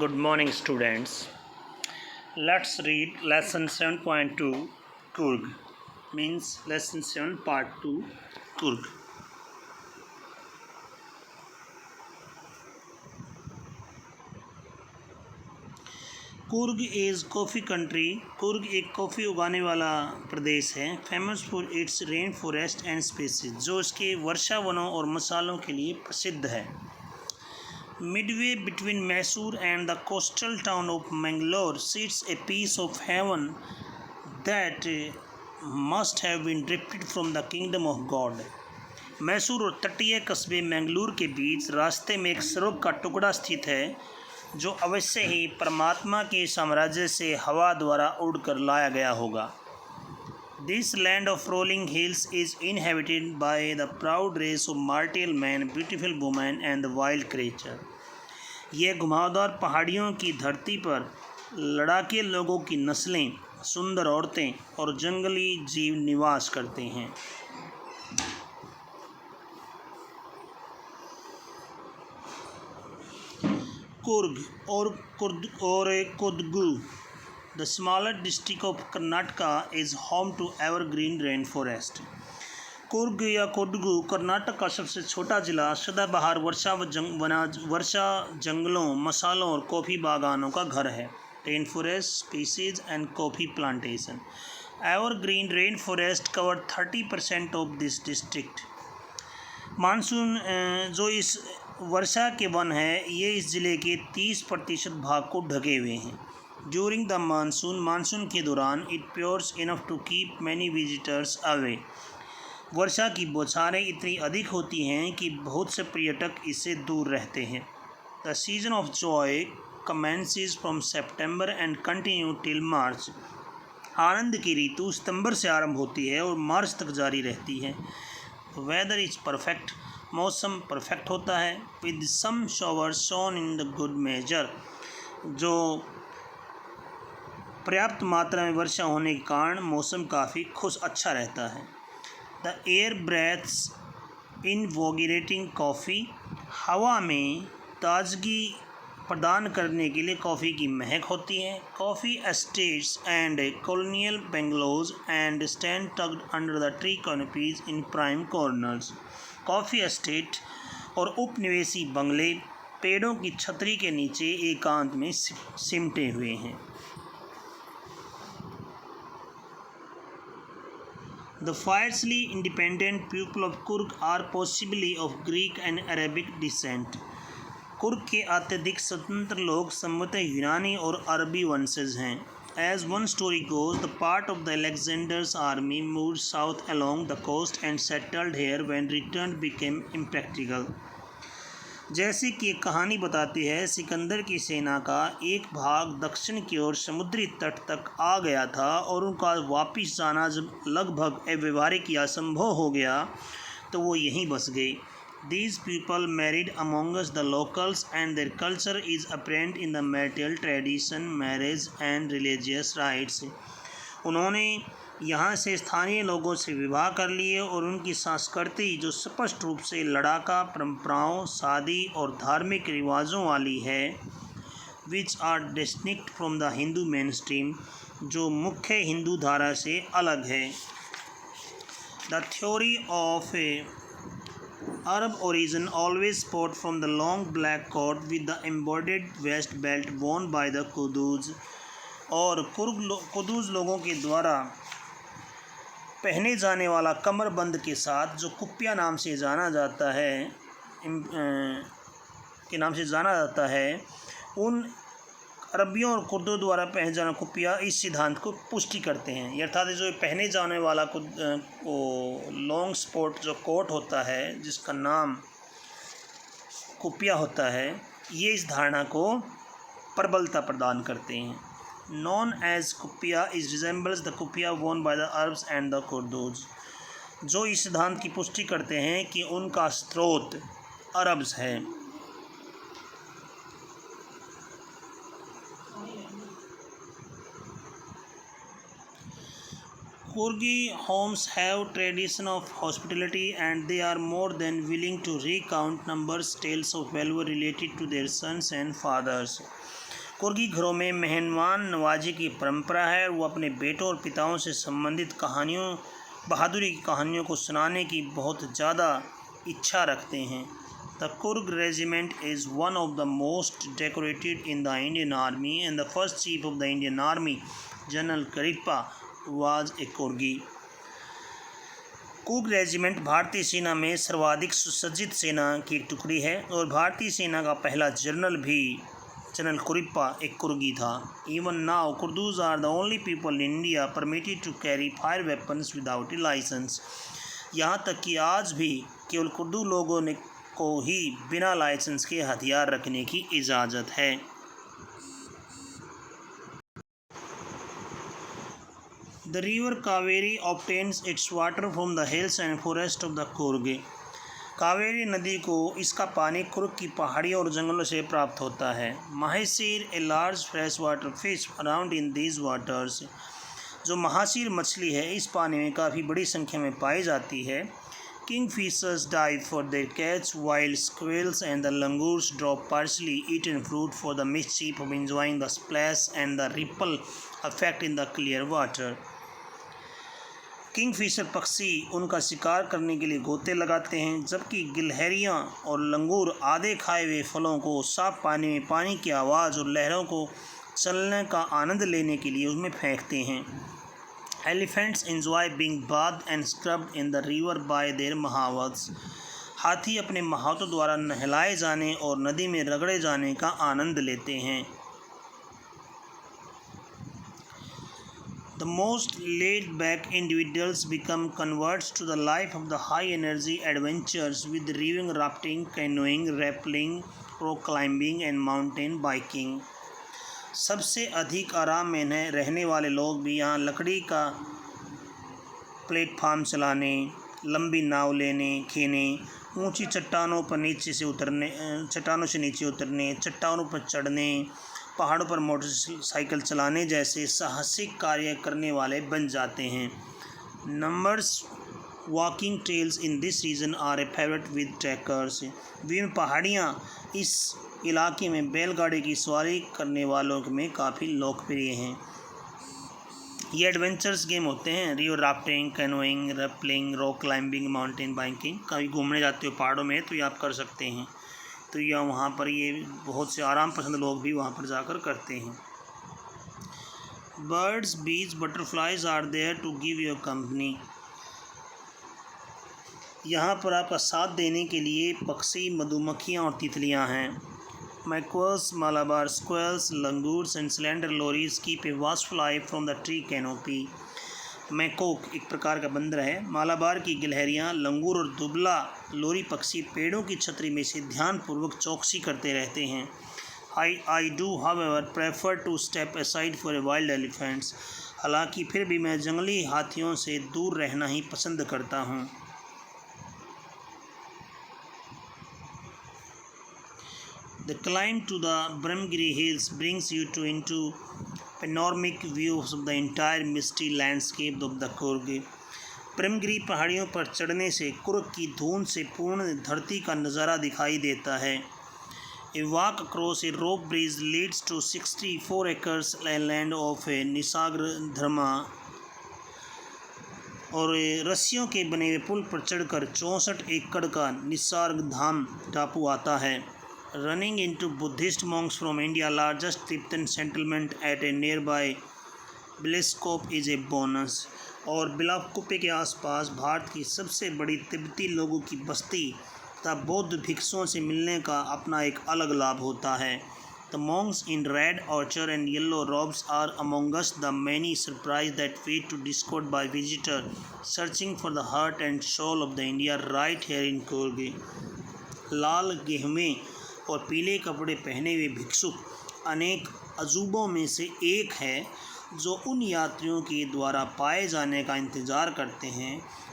Good morning, students. Let's read lesson 7.2 Kurg. Means lesson 7 part 2 Kurg. Coorg is coffee country. Coorg एक coffee उगाने वाला प्रदेश है। Famous for its rain forest and species, जो इसके वर्षा वनों और मसालों के लिए प्रसिद्ध है। Midway between Mysore and the coastal town of Mangalore sits a piece of heaven that must have been drifted from the kingdom of God. Mysore और तटीय कस्बे मैंगलोर के बीच रास्ते में एक स्वर्ग का टुकड़ा स्थित है, जो अवश्य ही परमात्मा के साम्राज्य से हवा द्वारा उड़कर लाया गया होगा। This land of rolling hills is inhabited by the proud race of martial men, beautiful women and wild creature. ये घुमावदार पहाड़ियों की धरती पर लड़ाके लोगों की नस्लें, सुंदर औरतें और जंगली जीव निवास करते हैं। कुर्ग और Kodagu, the smaller district of Karnataka, is home to evergreen rainforest. Coorg या कोडगु कर्नाटक का सबसे छोटा जिला सदाबहार वर्षा जंगलों, मसालों और कॉफ़ी बागानों का घर है। Rain forest species and coffee plantation. Evergreen rain forest cover 30% of this district. Monsoon जो इस वर्षा के वन है, ये इस ज़िले के 30% भाग को ढके हुए हैं। ड्यूरिंग द मानसून के दौरान it pours enough to keep many visitors away. वर्षा की बौछारें इतनी अधिक होती हैं कि बहुत से पर्यटक इससे दूर रहते हैं। The season of joy commences from September and continue till March. आनंद की ऋतु सितंबर से आरंभ होती है और मार्च तक जारी रहती है। वेदर इज परफेक्ट, मौसम परफेक्ट होता है। With some shower shone in the good measure, जो पर्याप्त मात्रा में वर्षा होने के कारण मौसम काफ़ी अच्छा रहता है। द एयर ब्रेथ्स इनवोगरेटिंग कॉफ़ी, हवा में ताजगी प्रदान करने के लिए कॉफ़ी की महक होती है। Coffee estates and colonial bungalows and stand tucked under the tree canopies in prime corners. Coffee estate और उपनिवेशी बंगले पेड़ों की छतरी के नीचे एकांत में सिमटे हुए हैं। The fiercely independent people of Kurg are possibly of Greek and Arabic descent. Coorg के अत्यधिक स्वतंत्र लोग संभवतः यूनानी और अरबी वंशज हैं। As one story goes, the part of the Alexander's army moved south along the coast and settled here when return became impractical. जैसे कि एक कहानी बताती है, सिकंदर की सेना का एक भाग दक्षिण की ओर समुद्री तट तक आ गया था और उनका वापस जाना जब लगभग अव्यवहारिक या असंभव हो गया तो वो यहीं बस गई। These people married amongst the locals and their culture is apparent in the marital tradition, marriage and religious rites. उन्होंने यहाँ से स्थानीय लोगों से विवाह कर लिए और उनकी संस्कृति, जो स्पष्ट रूप से लड़ाका परंपराओं, शादी और धार्मिक रिवाजों वाली है, which are distinct from the Hindu main stream, जो मुख्य हिंदू धारा से अलग है। The theory of Arab origin always sport from the long black coat with the embroidered waist belt worn by the Quduz, और कुदूज लोगों के द्वारा पहने जाने वाला कमरबंद के साथ, जो कुप्पिया नाम से जाना जाता है, उन अरबियों और कुर्दों द्वारा पहने जाना कुप्पिया इस सिद्धांत को पुष्टि करते हैं। अर्थात जो पहने जाने वाला लॉन्ग स्पोर्ट जो कोट होता है, जिसका नाम कुप्पिया होता है, ये इस धारणा को प्रबलता प्रदान करते हैं। Known as कुप्पिया is resembles the कुप्पिया worn by the Arabs and the Kurds, जो इस सिद्धांत की पुष्टि करते हैं कि उनका स्रोत अरब्स है। Kurgi homes have tradition of hospitality and they are more than willing to recount numbers tales of value related to their sons and fathers. कुर्गी घरों में मेहमान नवाजी की परंपरा है। वो अपने बेटों और पिताओं से संबंधित कहानियों, बहादुरी की कहानियों को सुनाने की बहुत ज़्यादा इच्छा रखते हैं। The Coorg regiment is one of the most decorated in the Indian army and the first chief of the Indian army general Cariappa was a कुर्गी। Coorg regiment भारतीय सेना में सर्वाधिक सुसज्जित सेना की एक टुकड़ी है और भारतीय सेना का पहला जनरल भी जनरल करिप्पा एक कुर्गी था। Even now Coorgs are the only people in India permitted to carry fire weapons without a licence. यहाँ तक कि आज भी केवल कुर्दू लोगों ने को ही बिना लाइसेंस के हथियार रखने की इजाज़त है। The river Kaveri obtains it's water from the hills and forest of the Coorg. Kaveri नदी को इसका पानी कुर्ग की पहाड़ियों और जंगलों से प्राप्त होता है। Mahseer a large fresh water fish around in these waters. जो महासीर मछली है इस पानी में काफ़ी बड़ी संख्या में पाई जाती है। Kingfishers dive for their catch, while squirrels and the langurs drop partially eaten fruit for the mischief of enjoying the splash and the ripple effect in the clear water. Kingfisher पक्षी उनका शिकार करने के लिए गोते लगाते हैं, जबकि गिलहरियाँ और लंगूर आधे खाए हुए फलों को साफ पानी में पानी की आवाज़ और लहरों को चलने का आनंद लेने के लिए उसमें फेंकते हैं। Elephants enjoy being bathed and scrubbed in the river by their महावत्स। हाथी अपने महावतों द्वारा नहलाए जाने और नदी में रगड़े जाने का आनंद लेते हैं। The most laid-back individuals become converts to the life of the high-energy adventures with river rafting, canoeing, rappelling, rock climbing and mountain biking. सबसे अधिक आराम में रहने वाले लोग भी यहाँ लकड़ी का प्लेटफार्म चलाने, लंबी नाव लेने खेने, ऊंची चट्टानों पर नीचे से उतरने, चट्टानों से नीचे उतरने, चट्टानों पर चढ़ने, पहाड़ों पर मोटरसाइकिल चलाने जैसे साहसिक कार्य करने वाले बन जाते हैं। Numbers walking trails in this region are a favourite with trekkers. विभिन्न पहाड़ियाँ इस इलाके में बैलगाड़ी की सवारी करने वालों में काफ़ी लोकप्रिय हैं। ये एडवेंचर्स गेम होते हैं river rafting, canoeing, rappelling, rock climbing, mountain biking. कभी घूमने जाते हो पहाड़ों में तो ये आप कर सकते हैं। तो यह वहाँ पर ये बहुत से आराम पसंद लोग भी वहाँ पर जाकर करते हैं। Birds, bees, butterflies are there to give your company. यहाँ पर आपका साथ देने के लिए पक्षी, मधुमक्खियाँ और तितलियाँ हैं। Macaques, Malabar squirrels, langurs and slender lorises keep a watchful eye from the tree canopy. Macaque एक प्रकार का बंदर है। मालाबार की गिलहरियाँ, लंगूर और दुबला लोरी पक्षी पेड़ों की छतरी में से ध्यानपूर्वक चौकसी करते रहते हैं। I do however prefer to step aside for a wild elephants. हालांकि फिर भी मैं जंगली हाथियों से दूर रहना ही पसंद करता हूँ। The climb to the Brahmagiri Hills brings you into panoramic views of the entire misty landscape of the Kurg. Brahmagiri पहाड़ियों पर चढ़ने से कुर्ग की धुंध से पूर्ण धरती का नज़ारा दिखाई देता है। A walk across a rope bridge leads to 64 acres land of निसाग्र धर्मा। और रस्सियों के बने हुए पुल पर चढ़कर 64 एकड़ का निसार्ग धाम टापू आता है। Running into Buddhist monks from India, largest Tibetan settlement at a nearby Bilaskop is a bonus. और बिलासकुप्पे के आसपास भारत की सबसे बड़ी तिब्बती लोगों की बस्ती तथा बौद्ध भिक्षुओं से मिलने का अपना एक अलग लाभ होता है। The monks in red orchard and yellow robes are among us the many surprise that wait to discovered by visitor searching for the heart and soul of the India right here in Kurg. लाल गेहूं और पीले कपड़े पहने हुए भिक्षुक अनेक अजूबों में से एक है जो उन यात्रियों के द्वारा पाए जाने का इंतज़ार करते हैं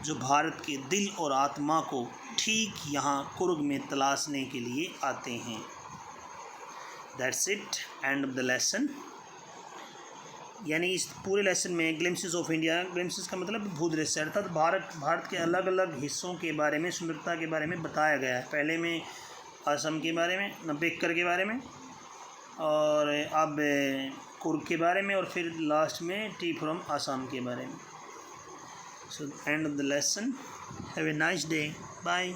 जो भारत के दिल और आत्मा को ठीक यहाँ कुर्ग में तलाशने के लिए आते हैं। That's it, and of the lesson. यानी इस पूरे लेसन में ग्लिम्सेस ऑफ इंडिया, ग्लिम्सेस का मतलब भूदृश्य अर्थात भारत के अलग अलग हिस्सों के बारे में, सुंदरता के बारे में बताया गया है। पहले में असम के बारे में, अम्बेडकर के बारे में, और अब कुर्ग के बारे में और फिर लास्ट में टी फ्रॉम आसाम के बारे में. So end of the lesson. Have a nice day. Bye.